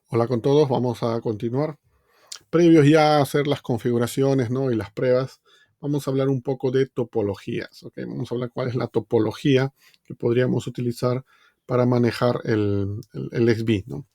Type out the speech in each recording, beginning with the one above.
Hola con todos, vamos a continuar. Previos ya a hacer las configuraciones, ¿no? Y las pruebas, vamos a hablar un poco de topologías, ¿ok? Vamos a hablar cuál es la topología que podríamos utilizar para manejar el XB, ¿no?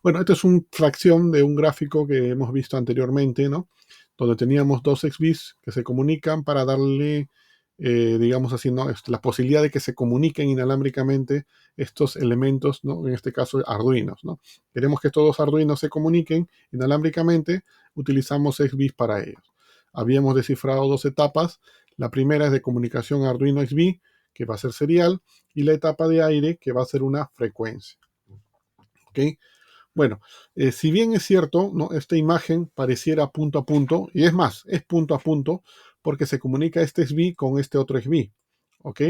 Bueno, esta es una fracción de un gráfico que hemos visto anteriormente, ¿no? Donde teníamos dos XBs que se comunican para darle, digamos así, ¿no? La posibilidad de que se comuniquen inalámbricamente estos elementos, ¿no? En este caso, Arduinos, ¿no? Queremos que estos dos Arduinos se comuniquen inalámbricamente, utilizamos XBs para ellos. Habíamos descifrado dos etapas. La primera es de comunicación Arduino XB, que va a ser serial, y la etapa de aire, que va a ser una frecuencia. ¿Ok? Bueno, si bien es cierto, ¿no? Esta imagen pareciera punto a punto, y es más, es punto a punto, porque se comunica este SB con este otro SB, ¿ok?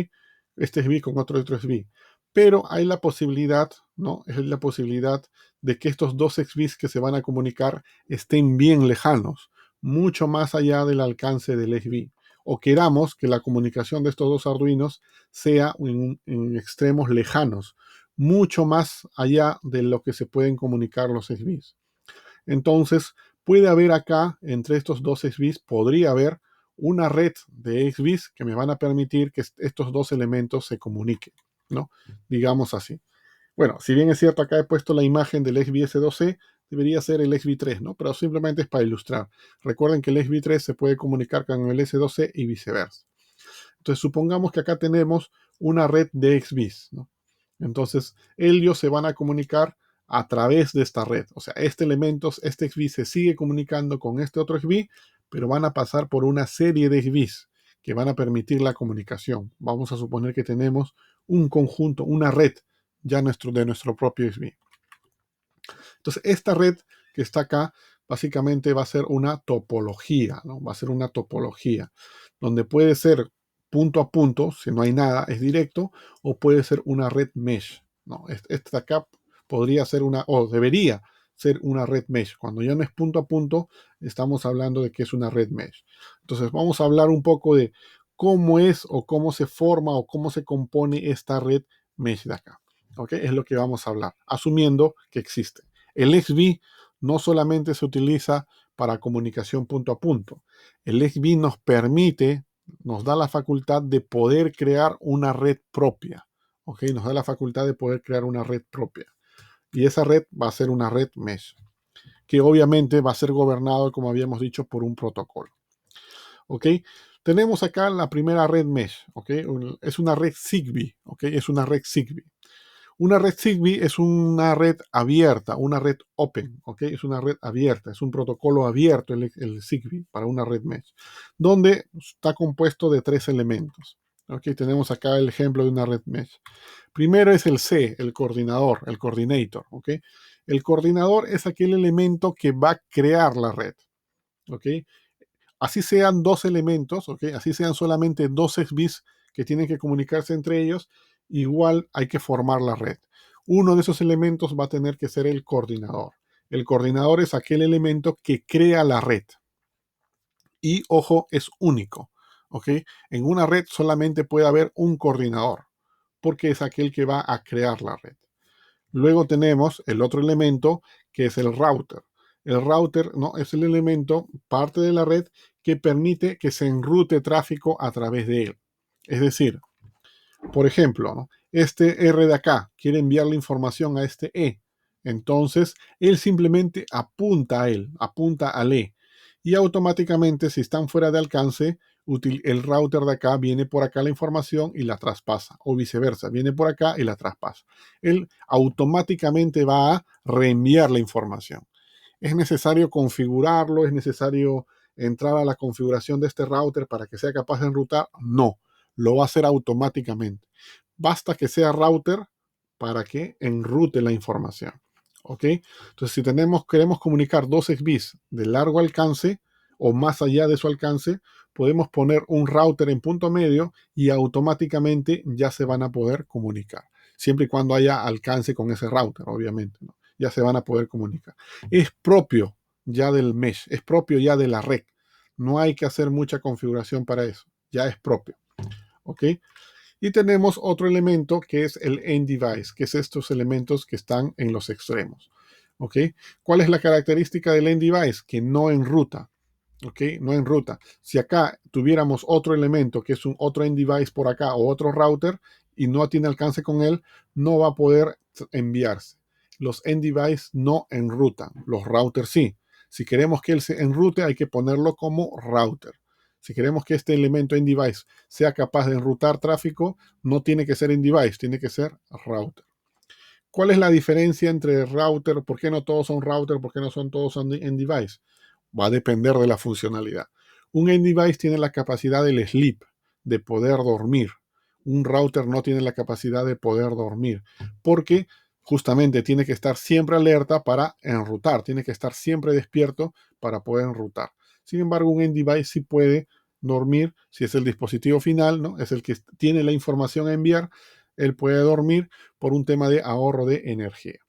Este SB con otro SB. Pero hay la posibilidad, ¿no? Es la posibilidad de que estos dos XBs que se van a comunicar estén bien lejanos, mucho más allá del alcance del SB. O queramos que la comunicación de estos dos Arduinos sea en extremos lejanos, mucho más allá de lo que se pueden comunicar los XBs. Entonces, puede haber acá, entre estos dos XBs, podría haber una red de XBs que me van a permitir que estos dos elementos se comuniquen, ¿no? Digamos así. Bueno, si bien es cierto, acá he puesto la imagen del XBS2C, debería ser el XB3, ¿no? Pero simplemente es para ilustrar. Recuerden que el XB3 se puede comunicar con el S2C y viceversa. Entonces, supongamos que acá tenemos una red de XBs, ¿no? Entonces, ellos se van a comunicar a través de esta red. O sea, este elemento, este XB se sigue comunicando con este otro XB, pero van a pasar por una serie de XBs que van a permitir la comunicación. Vamos a suponer que tenemos un conjunto, una red ya de nuestro propio XB. Entonces, esta red que está acá, básicamente va a ser una topología, ¿no? Va a ser una topología, donde puede ser punto a punto, si no hay nada, es directo, o puede ser una red mesh, ¿no? Esta acá podría ser una, o debería ser una red mesh. Cuando ya no es punto a punto, estamos hablando de que es una red mesh. Entonces, vamos a hablar un poco de cómo es o cómo se forma o cómo se compone esta red mesh de acá. ¿Ok? Es lo que vamos a hablar, asumiendo que existe. El XB no solamente se utiliza para comunicación punto a punto. El XB nos permite, nos da la facultad de poder crear una red propia. ¿Ok? Nos da la facultad de poder crear una red propia. Y esa red va a ser una red mesh, que obviamente va a ser gobernado, como habíamos dicho, por un protocolo. ¿Ok? Tenemos acá la primera red mesh. ¿Ok? Es una red Zigbee. ¿Ok? Es una red Zigbee. Una red Zigbee es una red abierta, una red open, ¿ok? Es una red abierta, es un protocolo abierto el Zigbee para una red mesh, donde está compuesto de tres elementos. ¿Ok? Tenemos acá el ejemplo de una red mesh. Primero es el C, el coordinador, el coordinator, ¿ok? El coordinador es aquel elemento que va a crear la red, ¿ok? Así sean dos elementos, ¿ok? Así sean solamente dos XBs que tienen que comunicarse entre ellos, igual hay que formar la red. Uno de esos elementos va a tener que ser el coordinador. El coordinador es aquel elemento que crea la red. Y, ojo, es único, ¿ok? En una red solamente puede haber un coordinador, porque es aquel que va a crear la red. Luego tenemos el otro elemento que es el router. El router, ¿no? Es el elemento, parte de la red, que permite que se enrute tráfico a través de él. Es decir, por ejemplo, ¿no? Este R de acá quiere enviar la información a este E. Entonces, él simplemente apunta a él, apunta al E. Y automáticamente, si están fuera de alcance, el router de acá viene por acá la información y la traspasa. O viceversa, viene por acá y la traspasa. Él automáticamente va a reenviar la información. ¿Es necesario configurarlo? ¿Es necesario entrar a la configuración de este router para que sea capaz de enrutar? No, lo va a hacer automáticamente. Basta que sea router para que enrute la información. ¿Ok? Entonces, si queremos comunicar dos XBs de largo alcance o más allá de su alcance, podemos poner un router en punto medio y automáticamente ya se van a poder comunicar. Siempre y cuando haya alcance con ese router, obviamente, ¿no? Ya se van a poder comunicar. Es propio ya del mesh, es propio ya de la red. No hay que hacer mucha configuración para eso. Ya es propio. ¿Ok? Y tenemos otro elemento que es el end device, que es estos elementos que están en los extremos. ¿Ok? ¿Cuál es la característica del end device? Que no enruta. ¿Ok? No enruta. Si acá tuviéramos otro elemento, que es un otro end device por acá o otro router, y no tiene alcance con él, no va a poder enviarse. Los end device no enrutan, los routers sí. Si queremos que él se enrute, hay que ponerlo como router. Si queremos que este elemento end device sea capaz de enrutar tráfico, no tiene que ser end device, tiene que ser router. ¿Cuál es la diferencia entre router? ¿Por qué no todos son router? ¿Por qué no son todos end device? Va a depender de la funcionalidad. Un end device tiene la capacidad del sleep, de poder dormir. Un router no tiene la capacidad de poder dormir, porque justamente tiene que estar siempre alerta para enrutar, tiene que estar siempre despierto para poder enrutar. Sin embargo, un end device sí puede dormir si es el dispositivo final, ¿no? Es el que tiene la información a enviar, él puede dormir por un tema de ahorro de energía.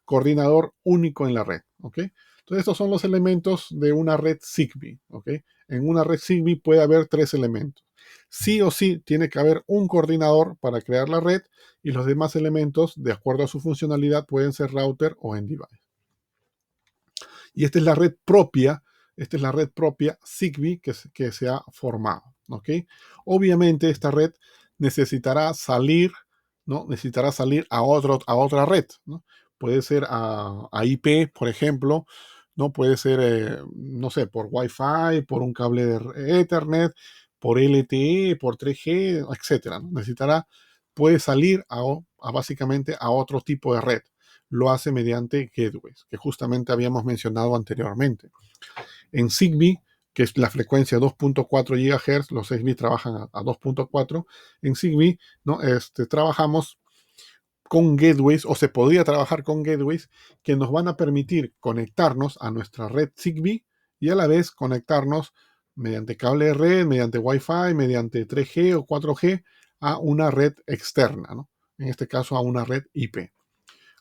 Coordinador único en la red, ¿ok? Entonces, estos son los elementos de una red Zigbee, ¿ok? En una red Zigbee puede haber tres elementos. Sí o sí tiene que haber un coordinador para crear la red y los demás elementos, de acuerdo a su funcionalidad, pueden ser router o end device. Y esta es la red propia, esta es la red propia Zigbee que se ha formado, ¿ok? Obviamente esta red necesitará salir, ¿no? Necesitará salir a otra red, ¿no? Puede ser a IP, por ejemplo, ¿no? Puede ser, no sé, por Wi-Fi, por un cable de Ethernet, por LTE, por 3G, etcétera, ¿no? Puede salir básicamente a otro tipo de red. Lo hace mediante gateways, que justamente habíamos mencionado anteriormente. En Zigbee, que es la frecuencia 2.4 GHz, los Zigbee trabajan a 2.4. En Zigbee, ¿no? Trabajamos con gateways, o se podría trabajar con gateways, que nos van a permitir conectarnos a nuestra red Zigbee y a la vez conectarnos mediante cable de red, mediante Wi-Fi, mediante 3G o 4G a una red externa, ¿no? En este caso a una red IP.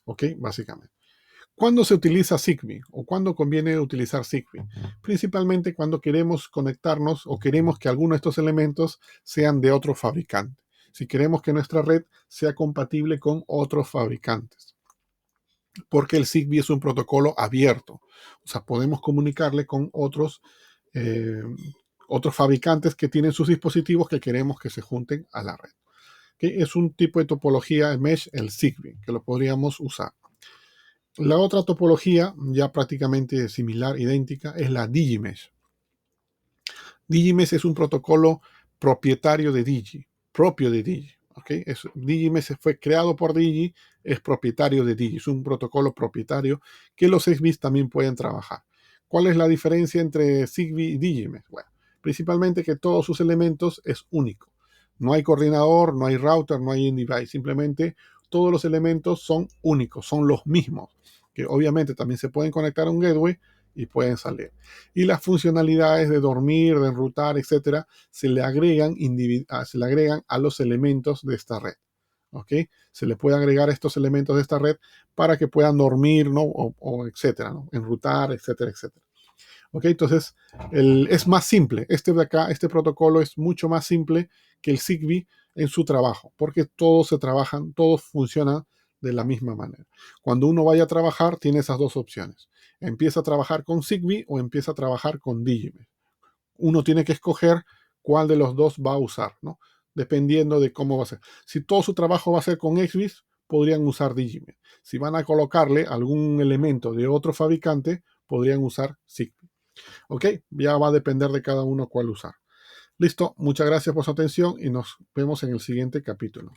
¿Ok? Básicamente. ¿Cuándo se utiliza Zigbee o cuándo conviene utilizar Zigbee? Principalmente cuando queremos conectarnos o queremos que alguno de estos elementos sean de otro fabricante. Si queremos que nuestra red sea compatible con otros fabricantes. Porque el Zigbee es un protocolo abierto. O sea, podemos comunicarle con otros fabricantes que tienen sus dispositivos que queremos que se junten a la red. ¿Okay? Es un tipo de topología de mesh, el Zigbee, que lo podríamos usar. La otra topología, ya prácticamente similar, idéntica, es la Digimesh. Digimesh es un protocolo propietario de Digi, propio de Digi. ¿Okay? Digimesh fue creado por Digi, es propietario de Digi, es un protocolo propietario que los Zigbee también pueden trabajar. ¿Cuál es la diferencia entre Zigbee y Digimesh? Bueno, principalmente que todos sus elementos es único. No hay coordinador, no hay router, no hay end device, simplemente todos los elementos son únicos, son los mismos, que obviamente también se pueden conectar a un gateway y pueden salir. Y las funcionalidades de dormir, de enrutar, etcétera, se le agregan a los elementos de esta red. ¿Ok? Se le puede agregar estos elementos de esta red para que puedan dormir, ¿no? O etcétera, ¿no? Enrutar, etcétera, etcétera. ¿Ok? Entonces, es más simple. Este de acá, este protocolo es mucho más simple que el Zigbee en su trabajo, porque todos funcionan de la misma manera. Cuando uno vaya a trabajar, tiene esas dos opciones. Empieza a trabajar con Zigbee o empieza a trabajar con Digimesh. Uno tiene que escoger cuál de los dos va a usar, ¿no? Dependiendo de cómo va a ser. Si todo su trabajo va a ser con Exvis, podrían usar Digimesh. Si van a colocarle algún elemento de otro fabricante, podrían usar Zigbee. ¿Ok? Ya va a depender de cada uno cuál usar. Listo, muchas gracias por su atención y nos vemos en el siguiente capítulo.